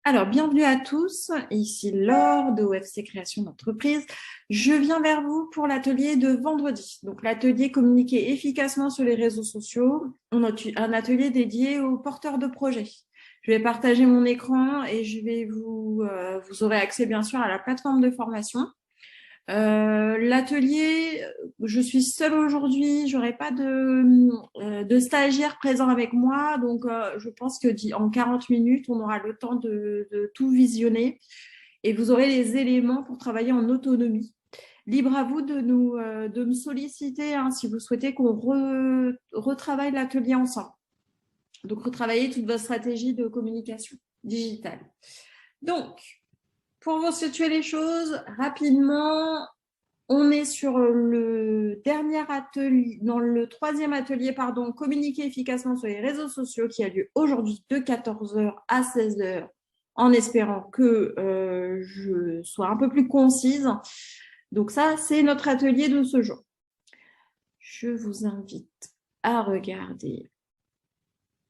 Alors, bienvenue à tous, ici Laure de OFC Création d'entreprise. Je viens vers vous pour l'atelier de vendredi. Donc, l'atelier communiquer efficacement sur les réseaux sociaux, un atelier dédié aux porteurs de projets. Je vais partager mon écran et vous aurez accès bien sûr à la plateforme de formation. L'atelier, je suis seule aujourd'hui, j'aurai pas de stagiaire présent avec moi, donc je pense que en 40 minutes, on aura le temps de tout visionner et vous aurez les éléments pour travailler en autonomie. Libre à vous de me solliciter si vous souhaitez qu'on retravaille l'atelier ensemble. Donc, retravailler toute votre stratégie de communication digitale. Donc, pour vous situer les choses rapidement, on est sur le dernier atelier, dans le troisième atelier, communiquer efficacement sur les réseaux sociaux qui a lieu aujourd'hui de 14h à 16h, en espérant que je sois un peu plus concise. Donc ça, c'est notre atelier de ce jour. Je vous invite à regarder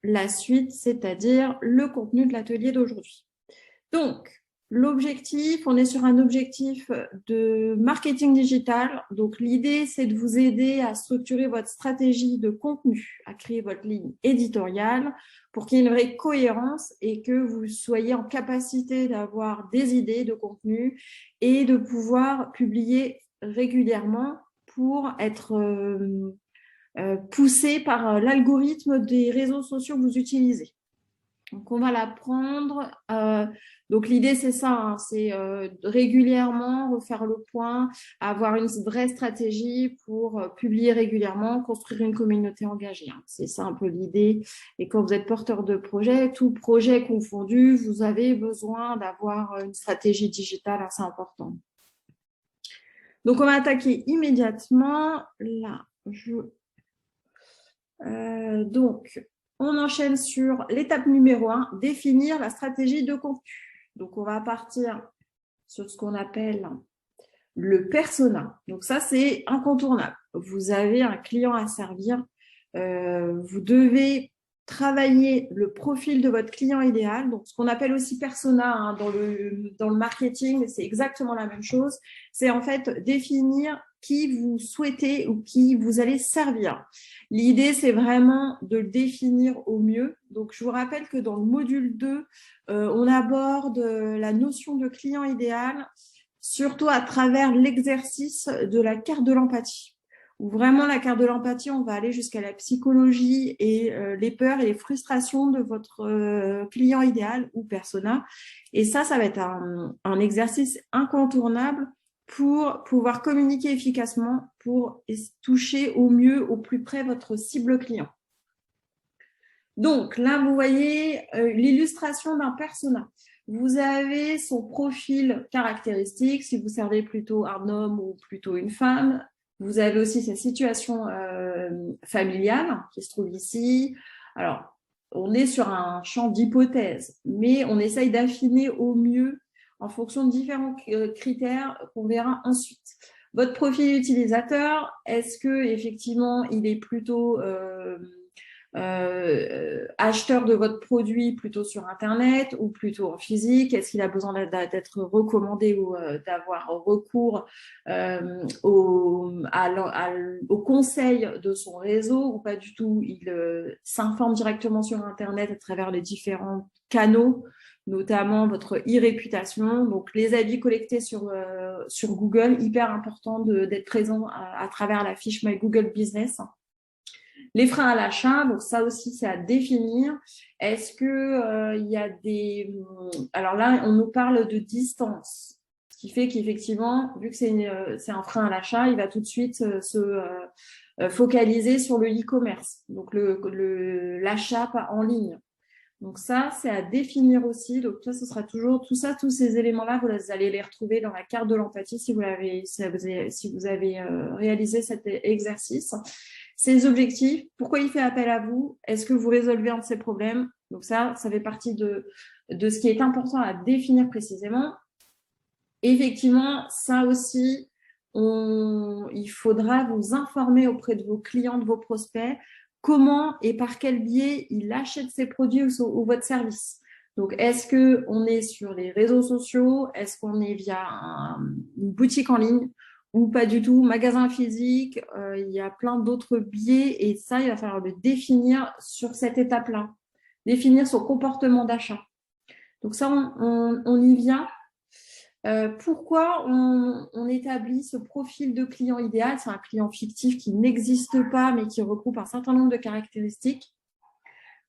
la suite, c'est-à-dire le contenu de l'atelier d'aujourd'hui. Donc, l'objectif, on est sur un objectif de marketing digital. Donc, l'idée, c'est de vous aider à structurer votre stratégie de contenu, à créer votre ligne éditoriale pour qu'il y ait une vraie cohérence et que vous soyez en capacité d'avoir des idées de contenu et de pouvoir publier régulièrement pour être poussé par l'algorithme des réseaux sociaux que vous utilisez. Donc, on va l'apprendre. Donc, l'idée, c'est ça, c'est régulièrement refaire le point, avoir une vraie stratégie pour publier régulièrement, construire une communauté engagée. C'est ça un peu l'idée. Et quand vous êtes porteur de projet, tout projet confondu, vous avez besoin d'avoir une stratégie digitale assez importante. Donc, on va attaquer immédiatement. Là, donc, on enchaîne sur l'étape numéro 1, définir la stratégie de contenu. Donc, on va partir sur ce qu'on appelle le persona. Donc, ça, c'est incontournable. Vous avez un client à servir. Vous devez travailler le profil de votre client idéal. Donc, ce qu'on appelle aussi persona dans le marketing, c'est exactement la même chose. C'est en fait définir qui vous souhaitez ou qui vous allez servir. L'idée, c'est vraiment de le définir au mieux. Donc, je vous rappelle que dans le module 2, on aborde la notion de client idéal, surtout à travers l'exercice de la carte de l'empathie. Où vraiment, la carte de l'empathie, on va aller jusqu'à la psychologie et les peurs et les frustrations de votre client idéal ou persona. Et ça va être un exercice incontournable pour pouvoir communiquer efficacement, pour toucher au mieux, au plus près votre cible client. Donc là, vous voyez l'illustration d'un persona. Vous avez son profil caractéristique, si vous servez plutôt un homme ou plutôt une femme. Vous avez aussi sa situation familiale qui se trouve ici. Alors, on est sur un champ d'hypothèse, mais on essaye d'affiner au mieux en fonction de différents critères qu'on verra ensuite. Votre profil utilisateur, est-ce que effectivement il est plutôt acheteur de votre produit plutôt sur Internet ou plutôt en physique? Est-ce qu'il a besoin d'être recommandé ou d'avoir recours au conseil de son réseau ou pas du tout? Il s'informe directement sur Internet à travers les différents canaux, notamment votre e-réputation. Donc, les avis collectés sur Google, hyper important d'être présent à travers la fiche My Google Business. Les freins à l'achat, donc ça aussi, c'est à définir. Est-ce que il y a des… Alors là, on nous parle de distance, ce qui fait qu'effectivement, vu que c'est un frein à l'achat, il va tout de suite se focaliser sur le e-commerce, donc l'achat en ligne. Donc ça, c'est à définir aussi. Donc ça, ce sera toujours tout ça, tous ces éléments-là, vous allez les retrouver dans la carte de l'empathie si vous avez réalisé cet exercice. Ces objectifs, pourquoi il fait appel à vous? Est-ce que vous résolvez un de ces problèmes? Donc ça fait partie de ce qui est important à définir précisément. Effectivement, ça aussi, il faudra vous informer auprès de vos clients, de vos prospects, comment et par quel biais il achète ses produits ou votre service. Donc, est-ce qu'on est sur les réseaux sociaux? Est-ce qu'on est via une boutique en ligne ou pas du tout? Magasin physique, il y a plein d'autres biais et ça, il va falloir le définir sur cette étape-là. Définir son comportement d'achat. Donc ça, on y vient. Pourquoi on établit ce profil de client idéal? C'est un client fictif qui n'existe pas, mais qui regroupe un certain nombre de caractéristiques.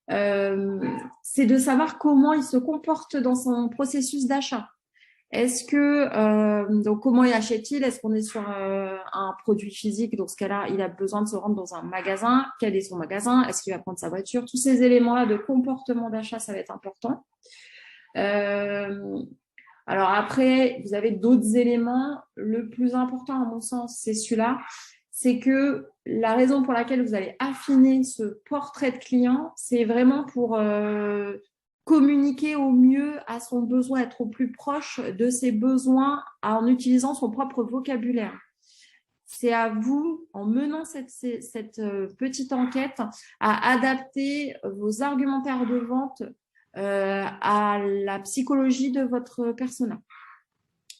C'est de savoir comment il se comporte dans son processus d'achat. Est-ce que donc comment il achète-t-il? Est-ce qu'on est sur un produit physique? Dans ce cas-là, il a besoin de se rendre dans un magasin. Quel est son magasin? Est-ce qu'il va prendre sa voiture? Tous ces éléments-là de comportement d'achat, ça va être important. Alors après, vous avez d'autres éléments. Le plus important, à mon sens, c'est celui-là. C'est que la raison pour laquelle vous allez affiner ce portrait de client, c'est vraiment pour communiquer au mieux à son besoin, être au plus proche de ses besoins en utilisant son propre vocabulaire. C'est à vous, en menant cette petite enquête, à adapter vos argumentaires de vente à la psychologie de votre persona.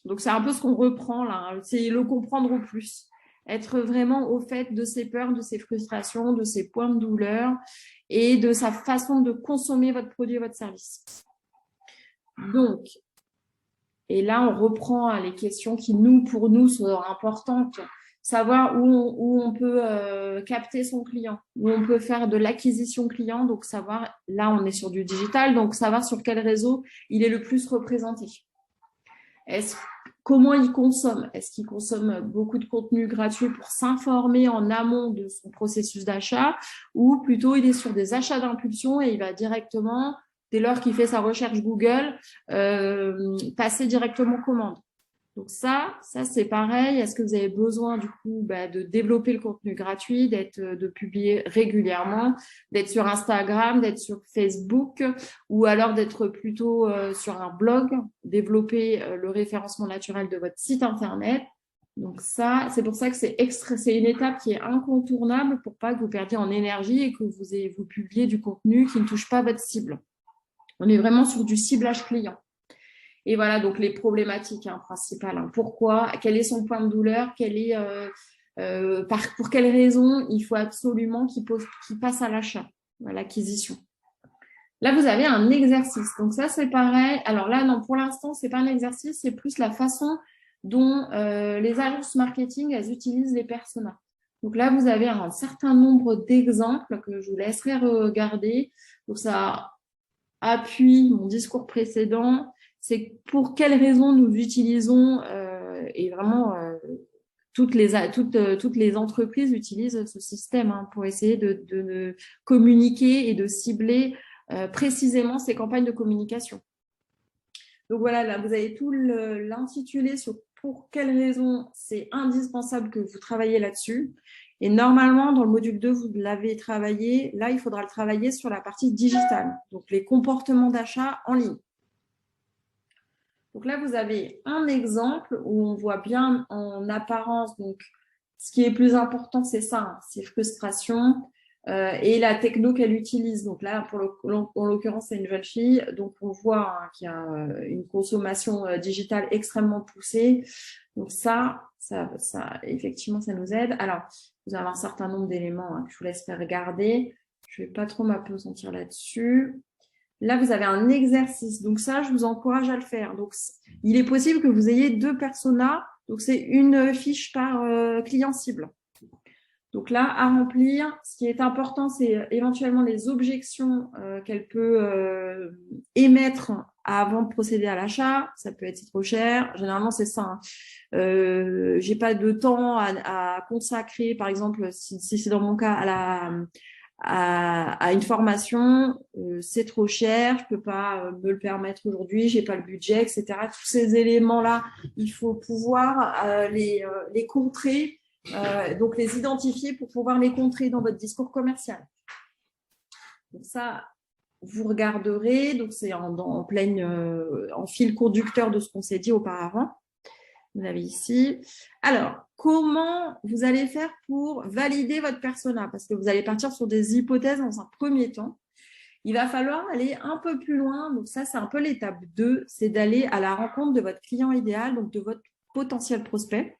Donc, c'est un peu ce qu'on reprend là, hein. C'est le comprendre au plus. Être vraiment au fait de ses peurs, de ses frustrations, de ses points de douleur et de sa façon de consommer votre produit et votre service. Donc, et là, on reprend les questions qui, pour nous, sont importantes. Savoir où on peut capter son client, où on peut faire de l'acquisition client. Donc, savoir, là, on est sur du digital, donc savoir sur quel réseau il est le plus représenté. Comment il consomme? Est-ce qu'il consomme beaucoup de contenu gratuit pour s'informer en amont de son processus d'achat ou plutôt il est sur des achats d'impulsion et il va directement, dès lors qu'il fait sa recherche Google, passer directement commande? Donc ça c'est pareil. Est-ce que vous avez besoin du coup de développer le contenu gratuit, de publier régulièrement, d'être sur Instagram, d'être sur Facebook, ou alors d'être plutôt sur un blog, développer le référencement naturel de votre site internet. Donc ça, c'est pour ça que c'est une étape qui est incontournable pour pas que vous perdiez en énergie et que vous publiez du contenu qui ne touche pas votre cible. On est vraiment sur du ciblage client. Et voilà, donc les problématiques principales. Pourquoi? Quel est son point de douleur? Pour quelles raisons il faut absolument qu'il passe à l'achat, à l'acquisition? Là, vous avez un exercice. Donc ça, c'est pareil. Alors là, non, pour l'instant, c'est pas un exercice, c'est plus la façon dont les agences marketing, elles utilisent les personas. Donc là, vous avez un certain nombre d'exemples que je vous laisserai regarder. Donc ça appuie mon discours précédent. C'est pour quelles raisons nous utilisons et vraiment toutes les entreprises utilisent ce système pour essayer de communiquer et de cibler précisément ces campagnes de communication. Donc voilà, là vous avez tout l'intitulé sur pour quelles raisons c'est indispensable que vous travaillez là-dessus. Et normalement, dans le module 2, vous l'avez travaillé. Là, il faudra le travailler sur la partie digitale, donc les comportements d'achat en ligne. Donc là, vous avez un exemple où on voit bien en apparence, donc ce qui est plus important, c'est ça, c'est frustration et la techno qu'elle utilise. Donc là, en l'occurrence, c'est une jeune fille, donc on voit qu'il y a une consommation digitale extrêmement poussée. Donc ça, effectivement, ça nous aide. Alors, vous avez un certain nombre d'éléments que je vous laisse faire regarder. Je ne vais pas trop m'appesantir là-dessus. Là, vous avez un exercice. Donc ça, je vous encourage à le faire. Donc, il est possible que vous ayez 2 personas. Donc, c'est une fiche par client cible. Donc là, à remplir, ce qui est important, c'est éventuellement les objections qu'elle peut émettre avant de procéder à l'achat. Ça peut être trop cher. Généralement, c'est ça. J'ai pas de temps à consacrer, par exemple, si c'est dans mon cas, à une formation, c'est trop cher, je peux pas me le permettre aujourd'hui, j'ai pas le budget, etc. Tous ces éléments-là, il faut pouvoir les contrer, donc les identifier pour pouvoir les contrer dans votre discours commercial. Donc ça, vous regarderez, donc c'est en fil conducteur de ce qu'on s'est dit auparavant. Vous avez ici. Alors, comment vous allez faire pour valider votre persona? Parce que vous allez partir sur des hypothèses dans un premier temps. Il va falloir aller un peu plus loin. Donc ça, c'est un peu l'étape 2, c'est d'aller à la rencontre de votre client idéal, donc de votre potentiel prospect.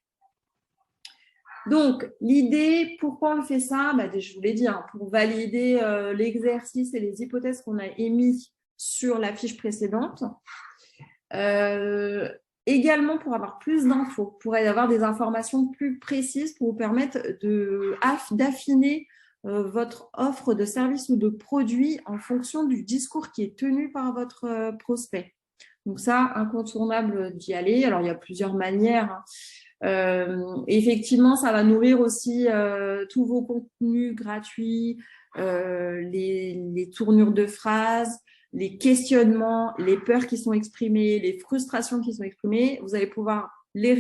Donc, l'idée, pourquoi on fait ça? Je vous l'ai dit, hein, pour valider l'exercice et les hypothèses qu'on a émises sur la fiche précédente. Également pour avoir plus d'infos, pour avoir des informations plus précises pour vous permettre d'affiner votre offre de service ou de produit en fonction du discours qui est tenu par votre prospect. Donc ça, incontournable d'y aller. Alors, il y a plusieurs manières. Effectivement, ça va nourrir aussi tous vos contenus gratuits, les tournures de phrases, les questionnements, les peurs qui sont exprimées, les frustrations qui sont exprimées. Vous allez pouvoir les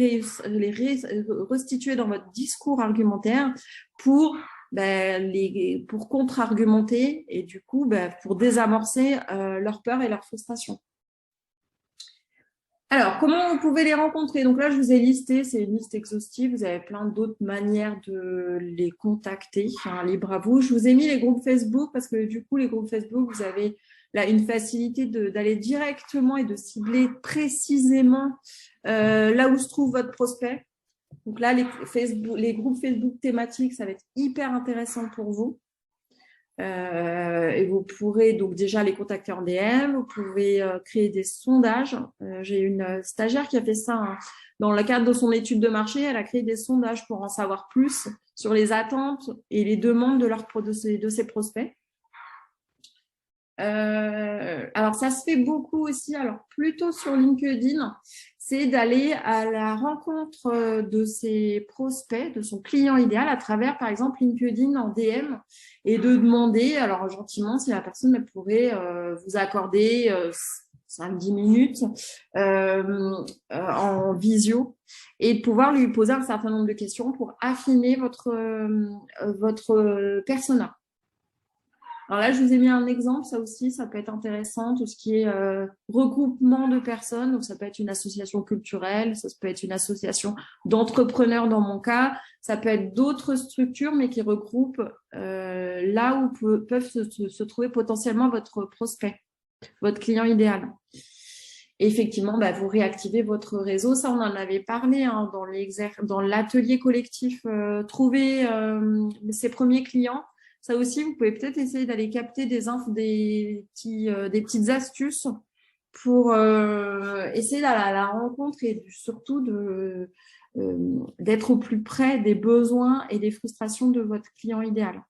restituer dans votre discours argumentaire pour contre-argumenter et du coup pour désamorcer leurs peurs et leurs frustrations. Alors, comment vous pouvez les rencontrer? Donc là, je vous ai listé, c'est une liste exhaustive. Vous avez plein d'autres manières de les contacter. Enfin, libre à vous. Je vous ai mis les groupes Facebook parce que du coup, les groupes Facebook, vous avez là une facilité d'aller directement et de cibler précisément là où se trouve votre prospect. Donc là, les groupes Facebook thématiques, ça va être hyper intéressant pour vous. Et vous pourrez donc déjà les contacter en DM, vous pouvez créer des sondages. J'ai une stagiaire qui a fait ça hein, dans le cadre de son étude de marché. Elle a créé des sondages pour en savoir plus sur les attentes et les demandes de ses prospects. Alors, ça se fait beaucoup aussi, alors plutôt sur LinkedIn, c'est d'aller à la rencontre de ses prospects, de son client idéal à travers, par exemple, LinkedIn en DM et de demander, alors gentiment, si la personne elle pourrait vous accorder 5-10 minutes en visio et de pouvoir lui poser un certain nombre de questions pour affiner votre persona. Alors là, je vous ai mis un exemple, ça aussi, ça peut être intéressant, tout ce qui est regroupement de personnes. Donc, ça peut être une association culturelle, ça peut être une association d'entrepreneurs dans mon cas, ça peut être d'autres structures, mais qui regroupent là où peuvent se trouver potentiellement votre prospect, votre client idéal. Et effectivement, vous réactivez votre réseau. Ça, on en avait parlé hein, dans l'atelier collectif Trouver ses premiers clients. Ça aussi, vous pouvez peut-être essayer d'aller capter des petites astuces pour essayer d'aller à la rencontre et surtout d'être au plus près des besoins et des frustrations de votre client idéal.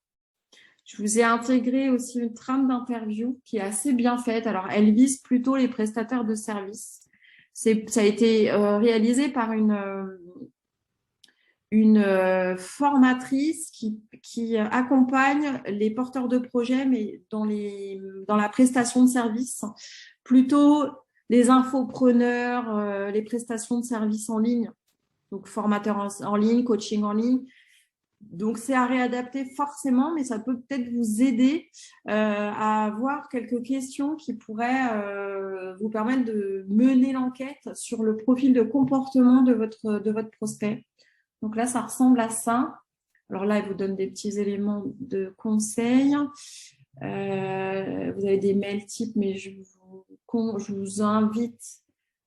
Je vous ai intégré aussi une trame d'interview qui est assez bien faite. Alors, elle vise plutôt les prestataires de services. Ça a été réalisé par une formatrice qui accompagne les porteurs de projets, mais dans la prestation de services, plutôt les infopreneurs, les prestations de services en ligne, donc formateurs en ligne, coaching en ligne. Donc, c'est à réadapter forcément, mais ça peut peut-être vous aider à avoir quelques questions qui pourraient vous permettre de mener l'enquête sur le profil de comportement de votre prospect. Donc là, ça ressemble à ça. Alors là, elle vous donne des petits éléments de conseil. Vous avez des mails types, mais je vous invite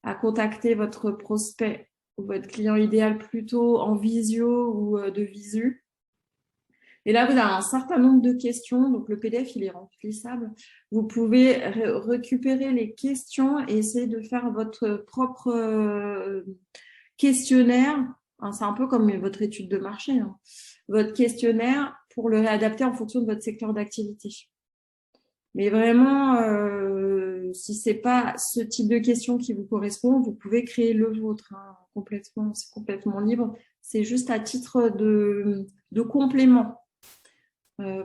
à contacter votre prospect ou votre client idéal plutôt en visio ou de visu. Et là, vous avez un certain nombre de questions. Donc, le PDF, il est remplissable. Vous pouvez récupérer les questions et essayer de faire votre propre questionnaire. C'est un peu comme votre étude de marché. Hein. Votre questionnaire pour le réadapter en fonction de votre secteur d'activité. Mais vraiment, si c'est pas ce type de question qui vous correspond, vous pouvez créer le vôtre. Hein, c'est complètement libre. C'est juste à titre de complément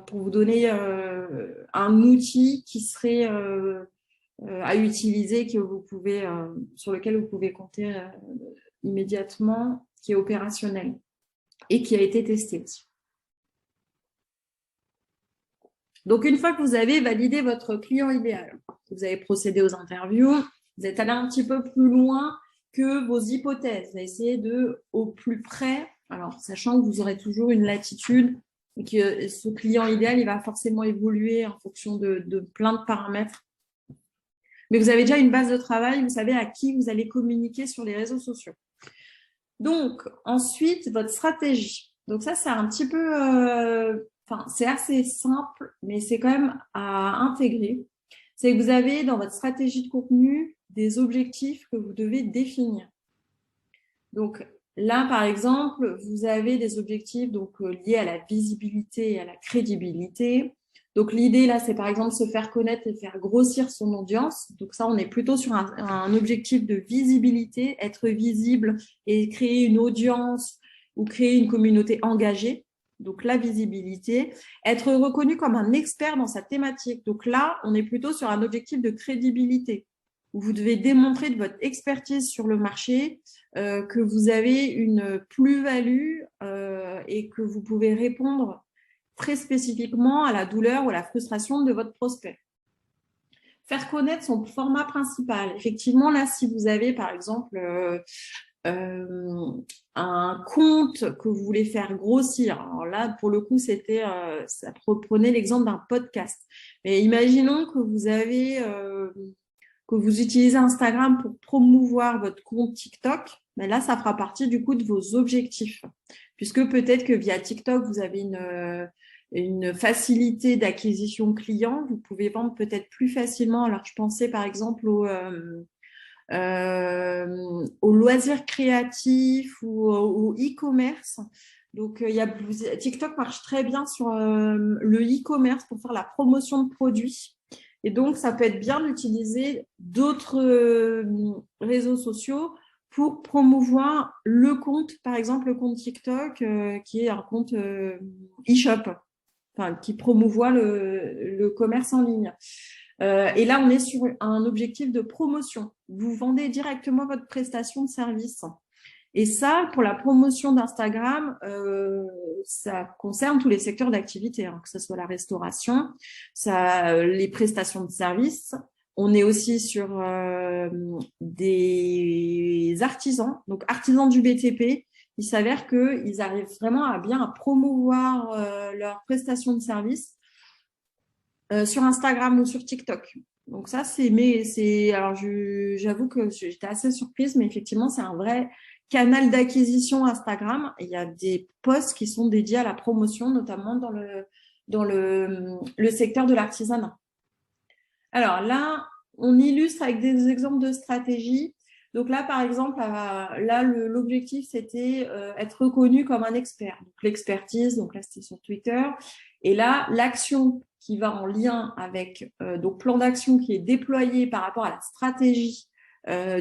pour vous donner un outil qui serait à utiliser, que vous pouvez, sur lequel vous pouvez compter immédiatement, qui est opérationnel et qui a été testé aussi. Donc, une fois que vous avez validé votre client idéal, vous avez procédé aux interviews, vous êtes allé un petit peu plus loin que vos hypothèses. Essayez de, au plus près, alors sachant que vous aurez toujours une latitude et que ce client idéal, il va forcément évoluer en fonction de plein de paramètres. Mais vous avez déjà une base de travail, vous savez à qui vous allez communiquer sur les réseaux sociaux. Donc, ensuite, votre stratégie. Donc ça, c'est un petit peu, c'est assez simple, mais c'est quand même à intégrer. C'est que vous avez dans votre stratégie de contenu des objectifs que vous devez définir. Donc là, par exemple, vous avez des objectifs liés à la visibilité et à la crédibilité. Donc l'idée là, c'est par exemple se faire connaître et faire grossir son audience. Donc ça, on est plutôt sur un objectif de visibilité, être visible et créer une audience ou créer une communauté engagée. Donc la visibilité, être reconnu comme un expert dans sa thématique. Donc là, on est plutôt sur un objectif de crédibilité où vous devez démontrer de votre expertise sur le marché, que vous avez une plus-value et que vous pouvez répondre très spécifiquement à la douleur ou à la frustration de votre prospect. Faire connaître son format principal. Effectivement, là, si vous avez, par exemple, un compte que vous voulez faire grossir. Alors là, pour le coup, ça prenait l'exemple d'un podcast. Mais imaginons que vous utilisez Instagram pour promouvoir votre compte TikTok. Mais là, ça fera partie du coup de vos objectifs. Puisque peut-être que via TikTok, vous avez une facilité d'acquisition client. Vous pouvez vendre peut-être plus facilement. Alors, je pensais par exemple aux loisirs créatifs ou au e-commerce. Donc, TikTok marche très bien sur le e-commerce pour faire la promotion de produits. Et donc, ça peut être bien d'utiliser d'autres réseaux sociaux pour promouvoir le compte, par exemple, le compte TikTok, qui est un compte e-shop, qui promouvoit le commerce en ligne. Et là, on est sur un objectif de promotion. Vous vendez directement votre prestation de service. Et ça, pour la promotion d'Instagram, ça concerne tous les secteurs d'activité, que ce soit la restauration, les prestations de services. On est aussi sur des artisans, donc artisans du BTP. Il s'avère qu'ils arrivent vraiment à promouvoir leurs prestations de services sur Instagram ou sur TikTok. Donc ça, alors j'avoue que j'étais assez surprise, mais effectivement, c'est un vrai canal d'acquisition Instagram. Il y a des posts qui sont dédiés à la promotion, notamment dans le secteur de l'artisanat. Alors là, on illustre avec des exemples de stratégies. Donc là, par exemple, l'objectif, c'était être reconnu comme un expert. Donc l'expertise, donc là, c'était sur Twitter. Et là, l'action qui va en lien avec plan d'action qui est déployé par rapport à la stratégie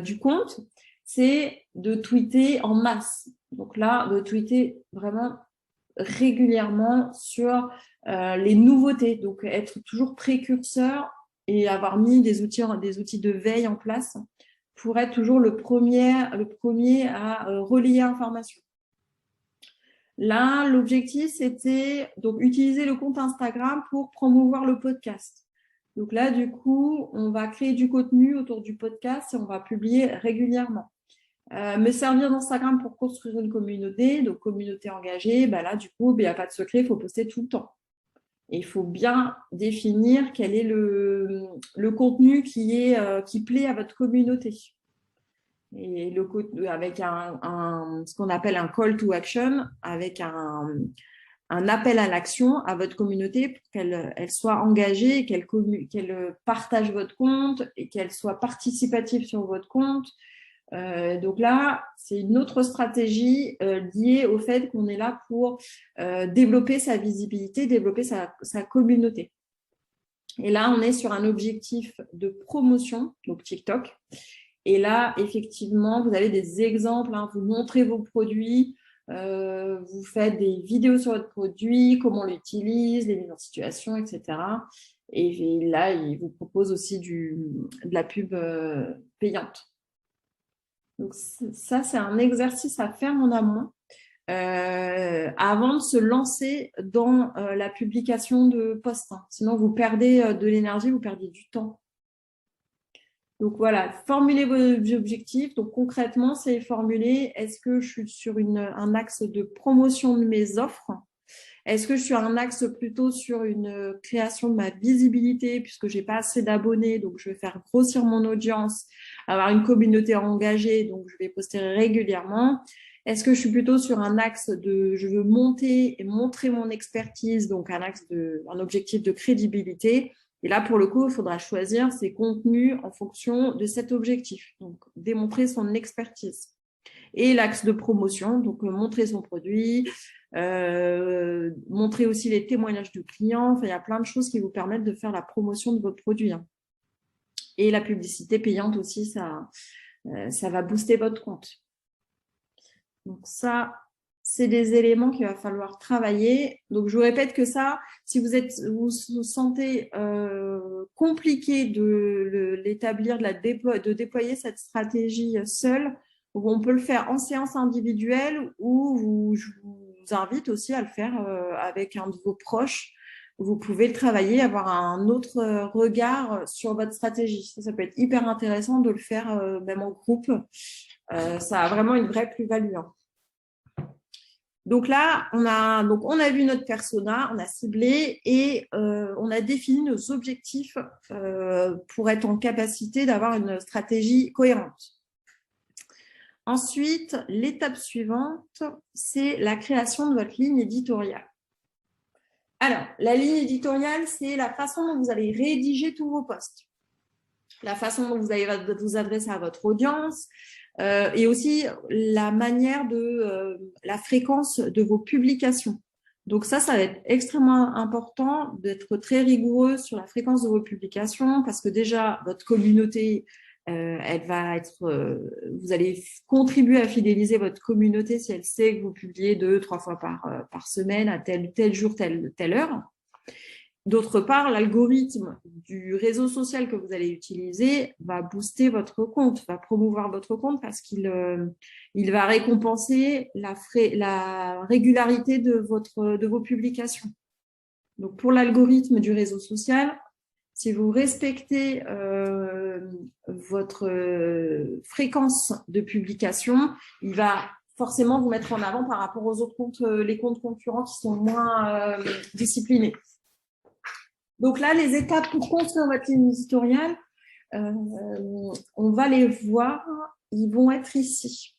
du compte, c'est de tweeter en masse. Donc là, de tweeter vraiment régulièrement sur les nouveautés. Donc être toujours précurseur et avoir mis des outils de veille en place pour être toujours le premier à relayer l'information. Là, l'objectif, c'était donc utiliser le compte Instagram pour promouvoir le podcast. Donc là, du coup, on va créer du contenu autour du podcast et on va publier régulièrement. Me servir d'Instagram pour construire une communauté, donc communauté engagée, là, du coup, il n'y a pas de secret, il faut poster tout le temps. Et il faut bien définir quel est le contenu qui plaît à votre communauté. Et avec ce qu'on appelle un call to action, avec un appel à l'action à votre communauté pour qu'elle soit engagée, qu'elle partage votre compte et qu'elle soit participative sur votre compte. Donc là, c'est une autre stratégie liée au fait qu'on est là pour développer sa visibilité, développer sa communauté. Et là, on est sur un objectif de promotion, donc TikTok. Et là, effectivement, vous avez des exemples, vous montrez vos produits, vous faites des vidéos sur votre produit, comment on l'utilise, les mises en situation, etc. Et là, il vous propose aussi de la pub payante. Donc ça, c'est un exercice à faire en amont avant de se lancer dans la publication de posts. Sinon, vous perdez de l'énergie, vous perdez du temps. Donc voilà, formulez vos objectifs. Donc concrètement, c'est formuler, est-ce que je suis sur un axe de promotion de mes offres? Est-ce que je suis un axe plutôt sur une création de ma visibilité puisque j'ai pas assez d'abonnés, donc je vais faire grossir mon audience, avoir une communauté engagée, donc je vais poster régulièrement. Est-ce que je suis plutôt sur un axe de je veux monter et montrer mon expertise, donc un objectif de crédibilité. Et là, pour le coup, il faudra choisir ses contenus en fonction de cet objectif. Donc, démontrer son expertise. Et l'axe de promotion, donc montrer son produit, montrer aussi les témoignages de clients. Enfin, il y a plein de choses qui vous permettent de faire la promotion de votre produit. Hein. Et la publicité payante aussi, ça va booster votre compte. Donc ça, c'est des éléments qu'il va falloir travailler. Donc je vous répète que ça, si vous vous sentez compliqué de l'établir, de déployer cette stratégie seule, on peut le faire en séance individuelle ou je vous invite aussi à le faire avec un de vos proches. Vous pouvez le travailler, avoir un autre regard sur votre stratégie. Ça peut être hyper intéressant de le faire même en groupe. Ça a vraiment une vraie plus-value. Hein. Donc là, on a vu notre persona, on a ciblé et on a défini nos objectifs pour être en capacité d'avoir une stratégie cohérente. Ensuite, l'étape suivante, c'est la création de votre ligne éditoriale. Alors, la ligne éditoriale, c'est la façon dont vous allez rédiger tous vos posts, la façon dont vous allez vous adresser à votre audience, et aussi la manière la fréquence de vos publications. Donc ça va être extrêmement important d'être très rigoureux sur la fréquence de vos publications parce que déjà, votre communauté, vous allez contribuer à fidéliser votre communauté si elle sait que vous publiez 2-3 fois par semaine à tel jour, telle heure. D'autre part, l'algorithme du réseau social que vous allez utiliser va booster votre compte, va promouvoir votre compte parce qu'il va récompenser la régularité de vos publications. Donc, pour l'algorithme du réseau social, si vous respectez votre fréquence de publication, il va forcément vous mettre en avant par rapport aux autres comptes, les comptes concurrents qui sont moins disciplinés. Donc là, les étapes pour construire votre ligne éditoriale, on va les voir, ils vont être ici.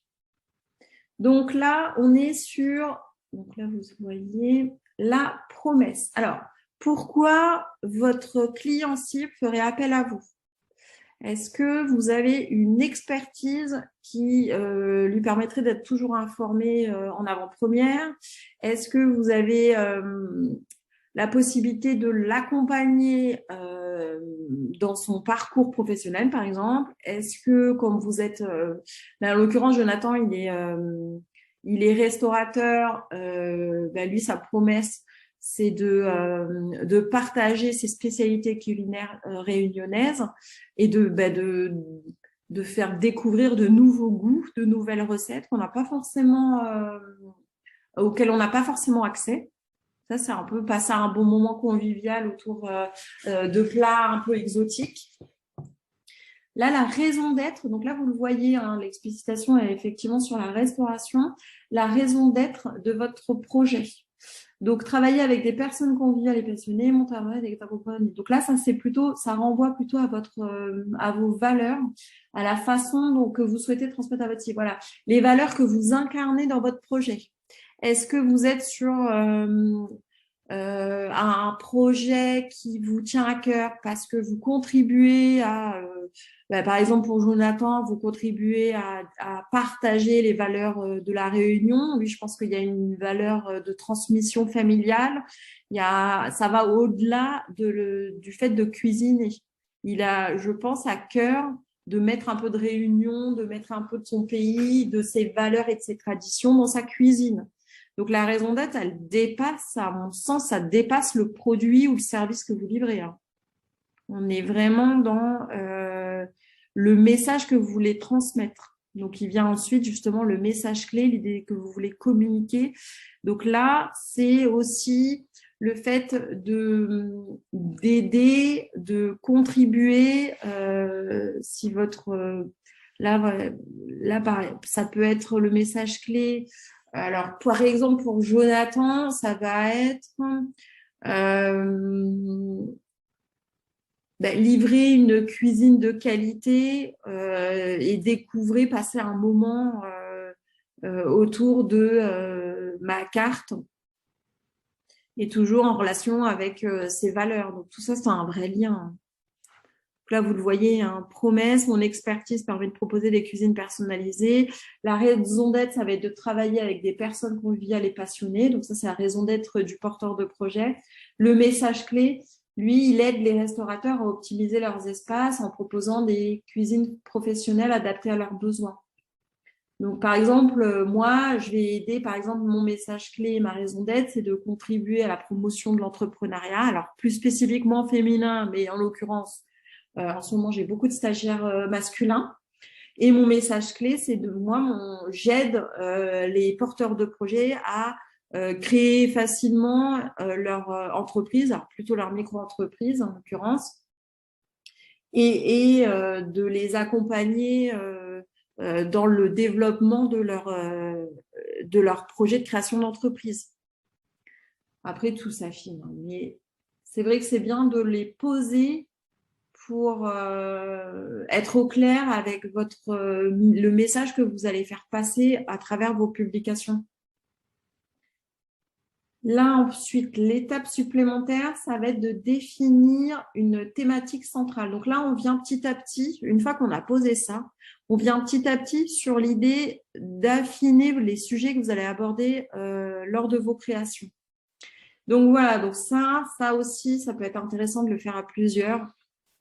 Donc là, on est sur, donc là vous voyez, la promesse. Alors, pourquoi votre client cible ferait appel à vous? Est-ce que vous avez une expertise qui lui permettrait d'être toujours informé en avant-première? Est-ce que vous avez la possibilité de l'accompagner dans son parcours professionnel, par exemple? Est-ce que, comme vous êtes, là, en l'occurrence, Jonathan, il est restaurateur, lui, sa promesse, c'est de partager ses spécialités culinaires réunionnaises et de faire découvrir de nouveaux goûts, de nouvelles recettes qu'on n'a pas forcément, auxquelles on n'a pas forcément accès. Ça, c'est un peu passer un bon moment convivial autour de plats un peu exotiques. Là, la raison d'être, donc là, vous le voyez, hein, l'explicitation est effectivement sur la restauration, la raison d'être de votre projet. Donc, travailler avec des personnes conviviales et passionnées, monter avec ta compagnie. Donc là, ça renvoie plutôt à vos valeurs, à la façon que vous souhaitez transmettre à votre cible. Voilà, les valeurs que vous incarnez dans votre projet. Est-ce que vous êtes sur un projet qui vous tient à cœur parce que vous contribuez par exemple pour Jonathan, vous contribuez à partager les valeurs de la Réunion. Lui, je pense qu'il y a une valeur de transmission familiale. Ça va au-delà du fait de cuisiner. Il a, je pense, à cœur de mettre un peu de Réunion, de mettre un peu de son pays, de ses valeurs et de ses traditions dans sa cuisine. Donc, la raison d'être, elle dépasse, à mon sens, ça dépasse le produit ou le service que vous livrez. Hein. On est vraiment dans le message que vous voulez transmettre. Donc, il vient ensuite, justement, le message clé, l'idée que vous voulez communiquer. Donc là, c'est aussi le fait d'aider, de contribuer, si votre ça peut être le message clé. Alors, par exemple, pour Jonathan, ça va être livrer une cuisine de qualité et découvrir, passer un moment autour de ma carte et toujours en relation avec ses valeurs. Donc, tout ça, c'est un vrai lien. Donc là, vous le voyez, hein, promesse, mon expertise permet de proposer des cuisines personnalisées. La raison d'être, ça va être de travailler avec des personnes conviviales et passionnées. Donc ça, c'est la raison d'être du porteur de projet. Le message clé, lui, il aide les restaurateurs à optimiser leurs espaces en proposant des cuisines professionnelles adaptées à leurs besoins. Donc, par exemple, moi, je vais aider, par exemple, mon message clé, ma raison d'être, c'est de contribuer à la promotion de l'entrepreneuriat. Alors, plus spécifiquement féminin, mais en l'occurrence, en ce moment, j'ai beaucoup de stagiaires masculins. Et mon message clé, c'est de moi, j'aide les porteurs de projets à créer facilement leur entreprise, alors plutôt leur micro-entreprise en l'occurrence, et de les accompagner dans le développement de leur projet de création d'entreprise. Après, tout s'affine, hein, mais c'est vrai que c'est bien de les poser pour être au clair avec le message que vous allez faire passer à travers vos publications. Là, ensuite, l'étape supplémentaire, ça va être de définir une thématique centrale. Donc là, on vient petit à petit, une fois qu'on a posé ça, on vient petit à petit sur l'idée d'affiner les sujets que vous allez aborder lors de vos créations. Donc voilà, donc ça aussi, ça peut être intéressant de le faire à plusieurs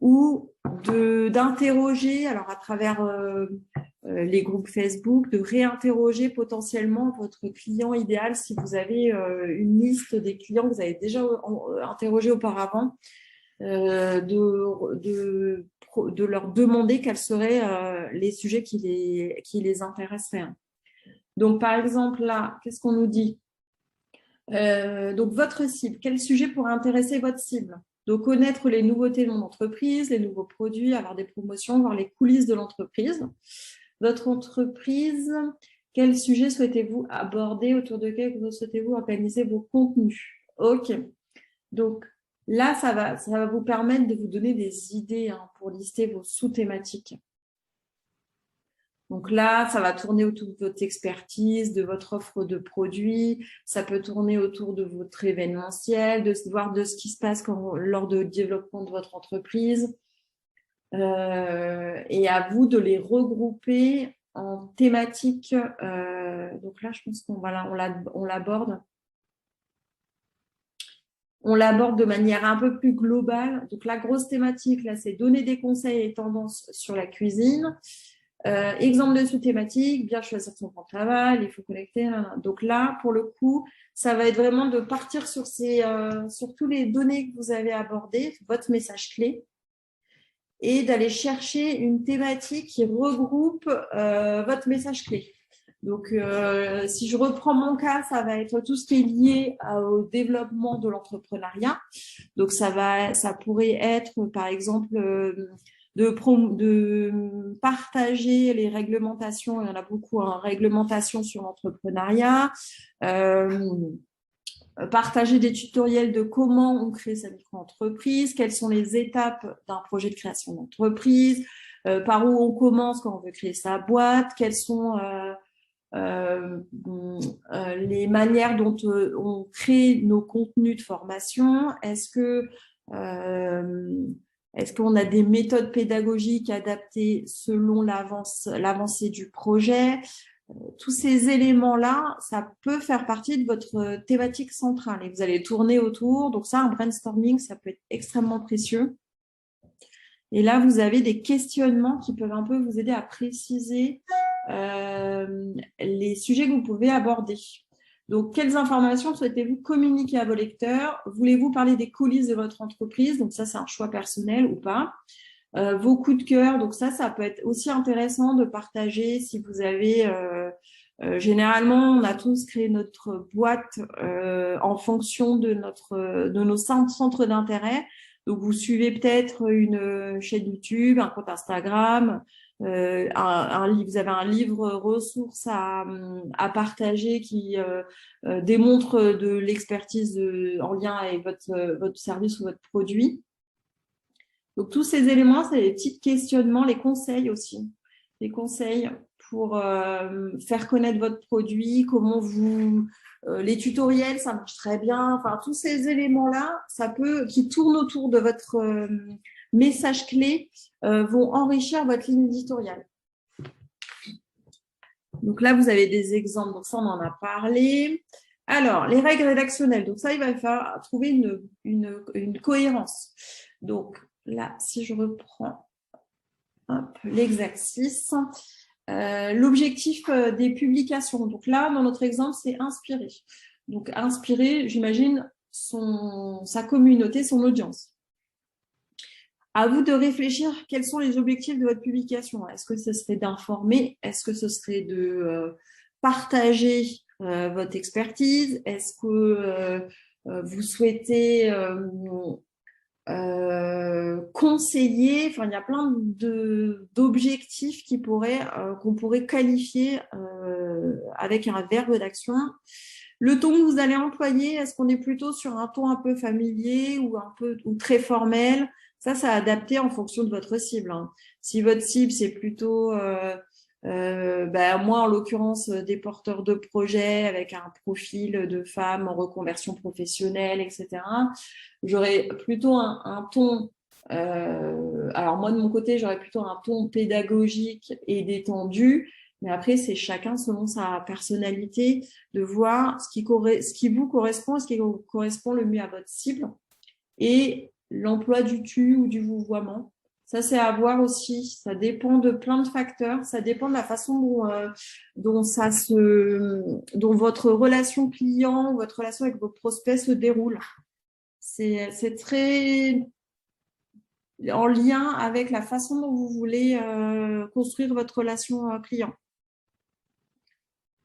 ou d'interroger, alors à travers les groupes Facebook, de réinterroger potentiellement votre client idéal si vous avez une liste des clients que vous avez déjà interrogés auparavant, de leur demander quels seraient les sujets qui les intéresseraient. Donc, par exemple, là, qu'est-ce qu'on nous dit ? Donc, votre cible, quel sujet pourrait intéresser votre cible ? Donc, connaître les nouveautés de mon entreprise, les nouveaux produits, avoir des promotions, voir les coulisses de l'entreprise. Votre entreprise, quel sujet souhaitez-vous aborder, autour de quel souhaitez-vous organiser vos contenus? Ok. Donc, là, ça va vous permettre de vous donner des idées pour lister vos sous-thématiques. Donc là, ça va tourner autour de votre expertise, de votre offre de produits. Ça peut tourner autour de votre événementiel, de voir de ce qui se passe lors du développement de votre entreprise. Et à vous de les regrouper en thématiques. Donc là, je pense qu'on l'aborde. On l'aborde de manière un peu plus globale. Donc la grosse thématique, là, c'est donner des conseils et tendances sur la cuisine. Exemple de sous-thématique, bien choisir son plan de travail, il faut connecter. Donc là, pour le coup, ça va être vraiment de partir sur toutes les données que vous avez abordées, votre message clé, et d'aller chercher une thématique qui regroupe votre message clé. Donc, si je reprends mon cas, ça va être tout ce qui est lié au développement de l'entrepreneuriat. Donc, ça pourrait être, par exemple, de partager les réglementations. Il y en a beaucoup en réglementation sur l'entrepreneuriat. Partager des tutoriels de comment on crée sa micro-entreprise, quelles sont les étapes d'un projet de création d'entreprise, par où on commence quand on veut créer sa boîte, quelles sont les manières dont on crée nos contenus de formation. Est-ce qu'on a des méthodes pédagogiques adaptées selon l'avancée du projet? Tous ces éléments-là, ça peut faire partie de votre thématique centrale et vous allez tourner autour. Donc ça, un brainstorming, ça peut être extrêmement précieux. Et là, vous avez des questionnements qui peuvent un peu vous aider à préciser les sujets que vous pouvez aborder. Donc, quelles informations souhaitez-vous communiquer à vos lecteurs? Voulez-vous parler des coulisses de votre entreprise? Donc ça, c'est un choix personnel ou pas. Vos coups de cœur, donc ça peut être aussi intéressant de partager si vous avez Généralement, on a tous créé notre boîte en fonction de nos centres d'intérêt. Donc, vous suivez peut-être une chaîne YouTube, un compte Instagram, vous avez un livre ressource à partager qui démontre de l'expertise en lien avec votre service ou votre produit. Donc, tous ces éléments, c'est les petits questionnements, les conseils aussi. Les conseils pour faire connaître votre produit, comment vous... les tutoriels, ça marche très bien. Enfin, tous ces éléments-là, qui tournent autour de votre message clé, vont enrichir votre ligne éditoriale. Donc là, vous avez des exemples. Donc ça, on en a parlé. Alors, les règles rédactionnelles. Donc ça, il va falloir trouver une cohérence. Donc là, si je reprends l'exercice, l'objectif des publications. Donc là, dans notre exemple, c'est inspirer. Donc inspirer, j'imagine, sa communauté, son audience. À vous de réfléchir quels sont les objectifs de votre publication. Est-ce que ce serait d'informer? Est-ce que ce serait de partager votre expertise? Est-ce que vous souhaitez conseiller? Enfin, il y a plein d'objectifs qu'on pourrait qualifier avec un verbe d'action. Le ton que vous allez employer, est-ce qu'on est plutôt sur un ton un peu familier ou très formel? Ça adapté en fonction de votre cible. Hein. Si votre cible, c'est plutôt, moi en l'occurrence, des porteurs de projets avec un profil de femmes en reconversion professionnelle, etc., j'aurais plutôt un ton, alors moi de mon côté, j'aurais plutôt un ton pédagogique et détendu, mais après, c'est chacun selon sa personnalité de voir ce qui vous correspond, ce qui correspond le mieux à votre cible. Et l'emploi du tu ou du vouvoiement. Ça, c'est à voir aussi. Ça dépend de plein de facteurs. Ça dépend de la façon dont votre relation client, votre relation avec vos prospects se déroule. C'est très en lien avec la façon dont vous voulez construire votre relation client.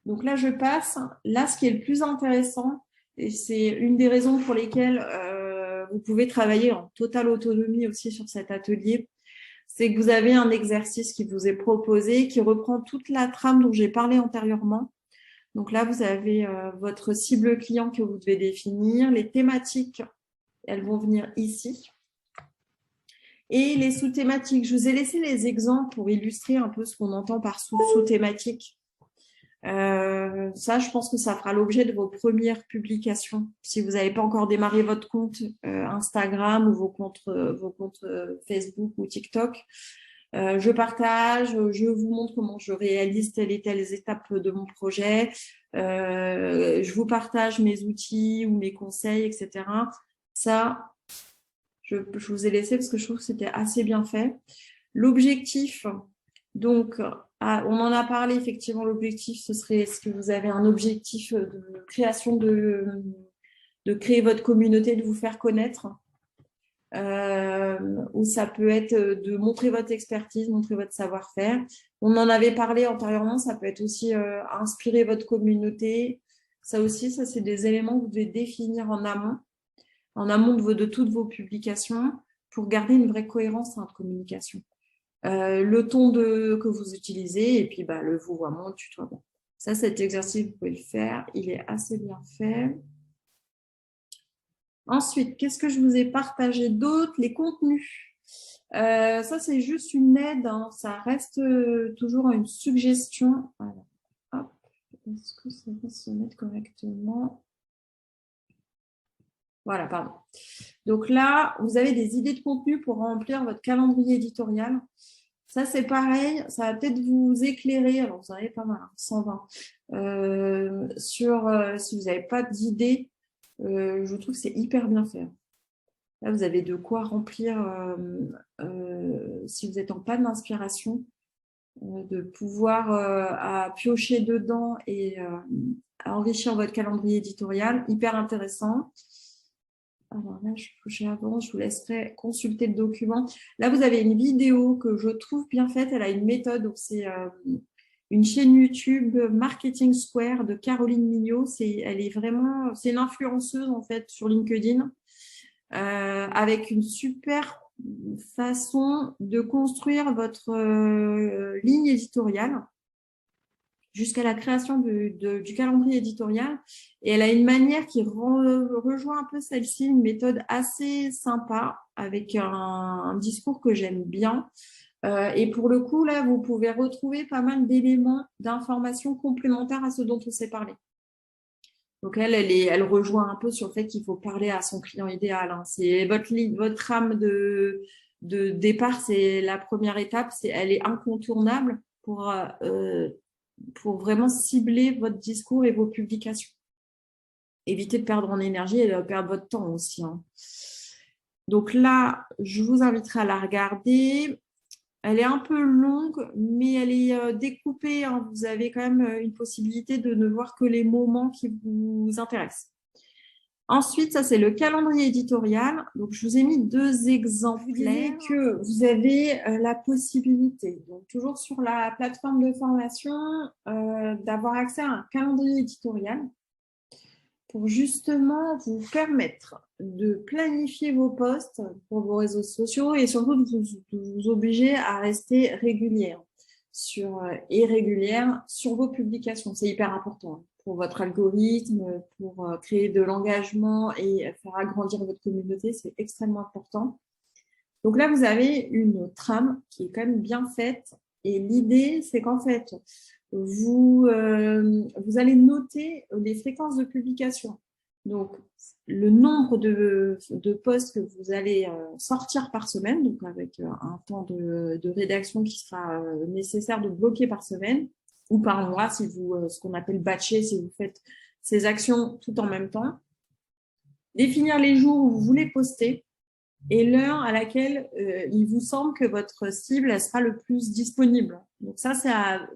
Donc là, je passe. Là, ce qui est le plus intéressant, et c'est une des raisons pour lesquelles vous pouvez travailler en totale autonomie aussi sur cet atelier, c'est que vous avez un exercice qui vous est proposé, qui reprend toute la trame dont j'ai parlé antérieurement. Donc là, vous avez votre cible client que vous devez définir. Les thématiques, elles vont venir ici. Et les sous-thématiques, je vous ai laissé les exemples pour illustrer un peu ce qu'on entend par sous-thématique. Ça, je pense que ça fera l'objet de vos premières publications. Si vous n'avez pas encore démarré votre compte Instagram ou vos comptes Facebook ou TikTok, je partage, je vous montre comment je réalise telle et telle étape de mon projet. Je vous partage mes outils ou mes conseils, etc. Ça, je vous ai laissé parce que je trouve que c'était assez bien fait. L'objectif, donc, on en a parlé effectivement, l'objectif, ce serait, est-ce que vous avez un objectif de création de créer votre communauté, de vous faire connaître, ou ça peut être de montrer votre expertise, montrer votre savoir-faire. On en avait parlé antérieurement, ça peut être aussi inspirer votre communauté. Ça aussi, ça c'est des éléments que vous devez définir en amont de toutes vos publications pour garder une vraie cohérence dans votre communication. Le ton que vous utilisez et puis le vouvoiement, le tutoiement. Ça, cet exercice, vous pouvez le faire. Il est assez bien fait. Ensuite, qu'est-ce que je vous ai partagé d'autre? Les contenus. Ça, c'est juste une aide. Hein. Ça reste toujours une suggestion. Alors, hop. Est-ce que ça va se mettre correctement? Voilà, pardon. Donc là, vous avez des idées de contenu pour remplir votre calendrier éditorial. Ça, c'est pareil, ça va peut-être vous éclairer, alors vous en avez pas mal, 120, sur si vous n'avez pas d'idées, je trouve que c'est hyper bien fait. Là, vous avez de quoi remplir, si vous êtes en panne d'inspiration, de pouvoir à piocher dedans et à enrichir votre calendrier éditorial, hyper intéressant. Alors là, j'avance, je vous laisserai consulter le document. Là, vous avez une vidéo que je trouve bien faite. Elle a une méthode. Donc, une chaîne YouTube Marketing Square de Caroline Mignot. Elle est vraiment, c'est une influenceuse en fait sur LinkedIn avec une super façon de construire votre ligne éditoriale jusqu'à la création du calendrier éditorial. Et elle a une manière qui rejoint un peu celle-ci, une méthode assez sympa avec un discours que j'aime bien. Et pour le coup, là, vous pouvez retrouver pas mal d'éléments d'informations complémentaires à ce dont on s'est parlé. Donc, elle rejoint un peu sur le fait qu'il faut parler à son client idéal. Hein. C'est votre trame de départ, c'est la première étape. Elle est incontournable pour vraiment cibler votre discours et vos publications. Évitez de perdre en énergie et de perdre votre temps aussi. Hein. Donc là, je vous inviterai à la regarder. Elle est un peu longue, mais elle est découpée. Hein. Vous avez quand même une possibilité de ne voir que les moments qui vous intéressent. Ensuite, ça, c'est le calendrier éditorial. Donc, je vous ai mis 2 exemples. Vous disiez que vous avez la possibilité, donc toujours sur la plateforme de formation, d'avoir accès à un calendrier éditorial pour justement vous permettre de planifier vos posts pour vos réseaux sociaux et surtout de vous obliger à rester régulière et régulière sur vos publications. C'est hyper important pour votre algorithme, pour créer de l'engagement et faire agrandir votre communauté. C'est extrêmement important. Donc là, vous avez une trame qui est quand même bien faite. Et l'idée, c'est qu'en fait, vous allez noter les fréquences de publication. Donc, le nombre de posts que vous allez sortir par semaine, donc avec un temps de rédaction qui sera nécessaire de bloquer par semaine ou par mois, si vous, ce qu'on appelle batcher, si vous faites ces actions tout en même temps. Définir les jours où vous voulez poster et l'heure à laquelle il vous semble que votre cible elle sera le plus disponible. Donc ça,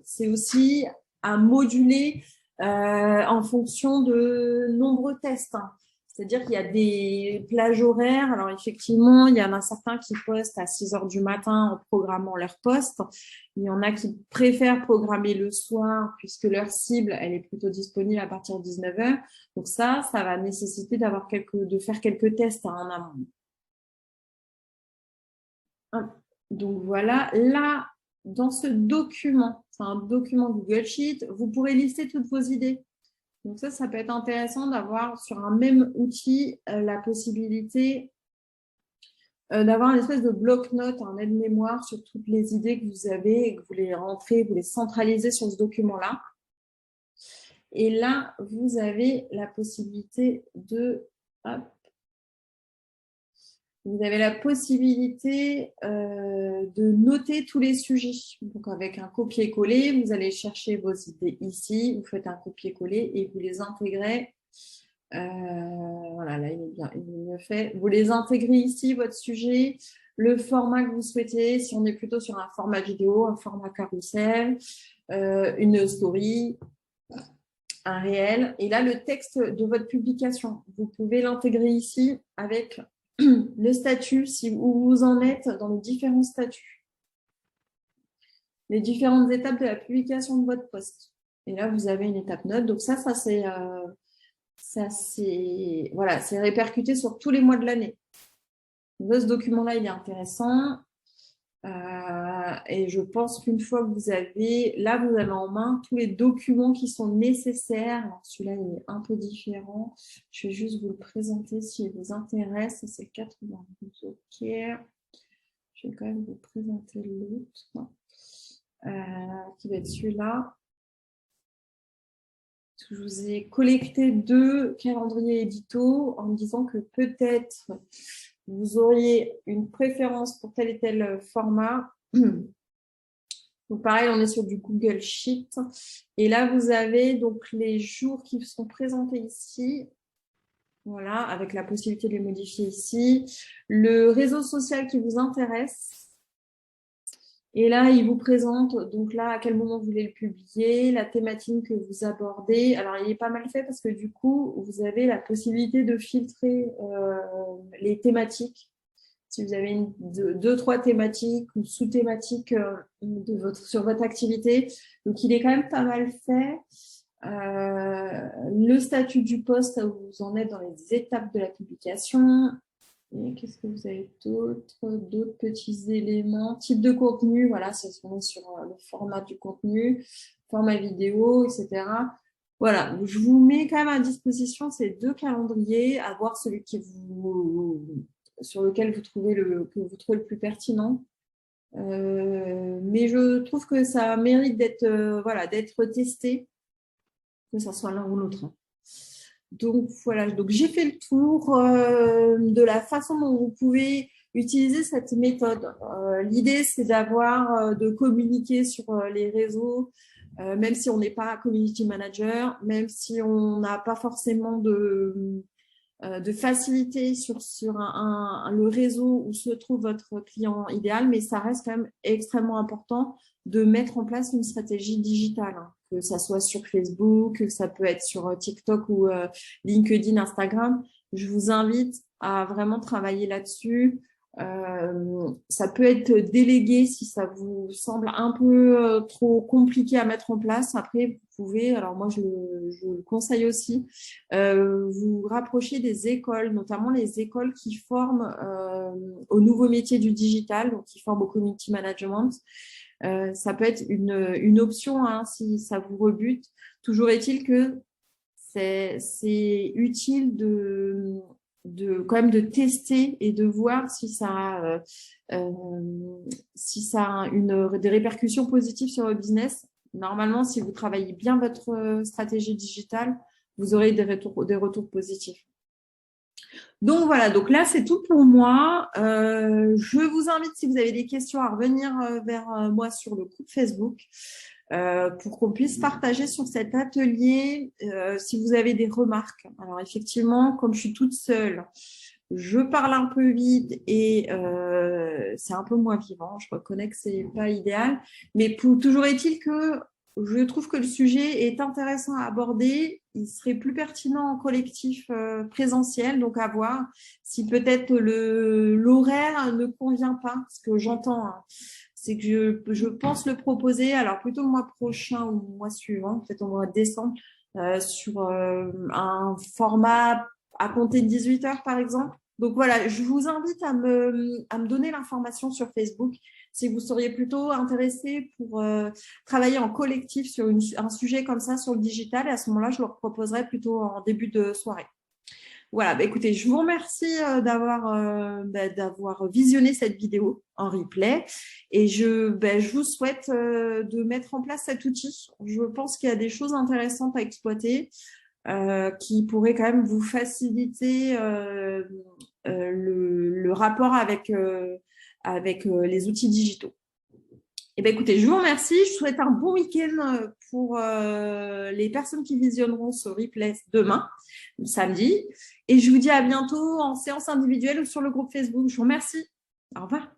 c'est aussi à moduler en fonction de nombreux tests. Hein. C'est-à-dire qu'il y a des plages horaires. Alors effectivement, il y en a certains qui postent à 6 heures du matin en programmant leur poste. Il y en a qui préfèrent programmer le soir puisque leur cible, elle est plutôt disponible à partir de 19 heures. Donc ça va nécessiter de faire quelques tests en amont. Donc voilà, là, dans ce document, c'est un document Google Sheet, vous pourrez lister toutes vos idées. Donc ça peut être intéressant d'avoir sur un même outil la possibilité d'avoir une espèce de bloc-notes, un aide-mémoire sur toutes les idées que vous avez et que vous les rentrez, vous les centralisez sur ce document-là. Et là, vous avez la possibilité vous avez la possibilité de noter tous les sujets. Donc, avec un copier-coller, vous allez chercher vos idées ici, vous faites un copier-coller et vous les intégrez. Voilà, là, il est mieux fait. Vous les intégrez ici, votre sujet, le format que vous souhaitez, si on est plutôt sur un format vidéo, un format carrousel, une story, un réel. Et là, le texte de votre publication, vous pouvez l'intégrer ici avec le statut, où vous en êtes dans les différents statuts, les différentes étapes de la publication de votre post. Et là, vous avez une étape note. Donc ça c'est voilà, c'est répercuté sur tous les mois de l'année. Ce document-là, il est intéressant. Et je pense qu'une fois que vous avez en main tous les documents qui sont nécessaires. Alors, celui-là, il est un peu différent. Je vais juste vous le présenter s'il vous intéresse. C'est le 92. OK. Je vais quand même vous présenter l'autre qui va être celui-là. Je vous ai collecté 2 calendriers édito en me disant que peut-être vous auriez une préférence pour tel et tel format. Donc pareil, on est sur du Google Sheet. Et là, vous avez donc les jours qui sont présentés ici. Voilà, avec la possibilité de les modifier ici. Le réseau social qui vous intéresse. Et là, il vous présente, donc là, à quel moment vous voulez le publier, la thématique que vous abordez. Alors, il est pas mal fait parce que du coup, vous avez la possibilité de filtrer les thématiques si vous avez deux, trois thématiques ou sous-thématiques sur votre activité. Donc, il est quand même pas mal fait. Le statut du poste, où vous en êtes dans les étapes de la publication. Et qu'est-ce que vous avez d'autres petits éléments? Type de contenu, voilà, c'est ce qu'on est sur le format du contenu, format vidéo, etc. Voilà, je vous mets quand même à disposition ces deux calendriers, à voir celui sur lequel vous trouvez le plus pertinent. Mais je trouve que ça mérite d'être testé, que ce soit l'un ou l'autre. Donc voilà, donc j'ai fait le tour de la façon dont vous pouvez utiliser cette méthode. L'idée, c'est de communiquer sur les réseaux, même si on n'est pas community manager, même si on n'a pas forcément de facilité sur le réseau où se trouve votre client idéal, mais ça reste quand même extrêmement important de mettre en place une stratégie digitale, hein, que ça soit sur Facebook, que ça peut être sur TikTok ou LinkedIn, Instagram. Je vous invite à vraiment travailler là-dessus. Ça peut être délégué si ça vous semble un peu trop compliqué à mettre en place. Après, vous pouvez, alors moi je le conseille aussi, vous rapprocher des écoles, notamment les écoles qui forment au nouveau métier du digital, donc qui forment au community management. Ça peut être une option, hein, si ça vous rebute. Toujours est-il que c'est utile quand même de tester et de voir si ça a des répercussions positives sur votre business. Normalement, si vous travaillez bien votre stratégie digitale, vous aurez des retours positifs. Donc voilà, donc là c'est tout pour moi. Je vous invite, si vous avez des questions, à revenir vers moi sur le groupe Facebook pour qu'on puisse partager sur cet atelier si vous avez des remarques. Alors effectivement, comme je suis toute seule, je parle un peu vite et c'est un peu moins vivant. Je reconnais que c'est pas idéal, mais toujours est-il que je trouve que le sujet est intéressant à aborder. Il serait plus pertinent en collectif présentiel, donc à voir si peut-être l'horaire ne convient pas. Ce que j'entends, hein, c'est que je pense le proposer, alors plutôt le mois prochain ou le mois suivant, peut-être au mois de décembre, sur un format à compter de 18 heures, par exemple. Donc voilà, je vous invite à me donner l'information sur Facebook si vous seriez plutôt intéressé pour travailler en collectif sur un sujet comme ça sur le digital. Et à ce moment-là, je le proposerai plutôt en début de soirée. Voilà, écoutez, je vous remercie d'avoir visionné cette vidéo en replay et je vous souhaite de mettre en place cet outil. Je pense qu'il y a des choses intéressantes à exploiter qui pourraient quand même vous faciliter le rapport avec les outils digitaux. Eh bien, écoutez, je vous remercie. Je vous souhaite un bon week-end pour les personnes qui visionneront ce replay demain, samedi. Et je vous dis à bientôt en séance individuelle ou sur le groupe Facebook. Je vous remercie. Au revoir.